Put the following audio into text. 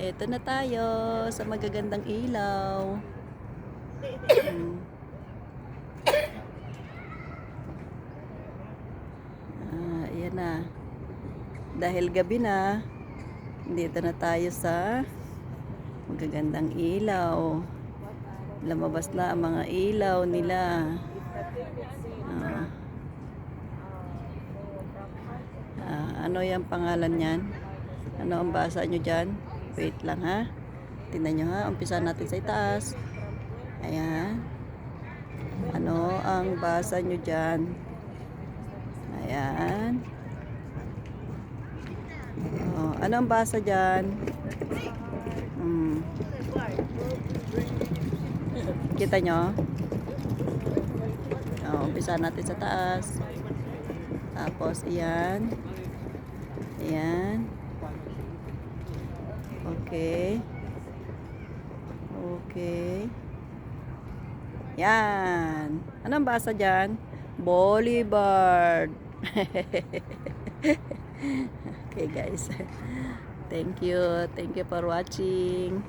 Ito na tayo sa magagandang ilaw. Ayan na. Dahil gabi na, dito na tayo sa magagandang ilaw. Lumabas na ang mga ilaw nila. Ano yung pangalan niyan? Ano ang basa nyo dyan? Wait lang ha. Tingnan nyo ha. Umpisa natin sa itaas. Ayan. Ano ang basa nyo dyan? Ayan. Ano ang basa dyan? Kita nyo? Umpisa natin sa taas. Tapos, ayan. Ayan. Okay. Okay. Yan. Anong basa dyan? Boulevard. Okay guys. Thank you. Thank you for watching.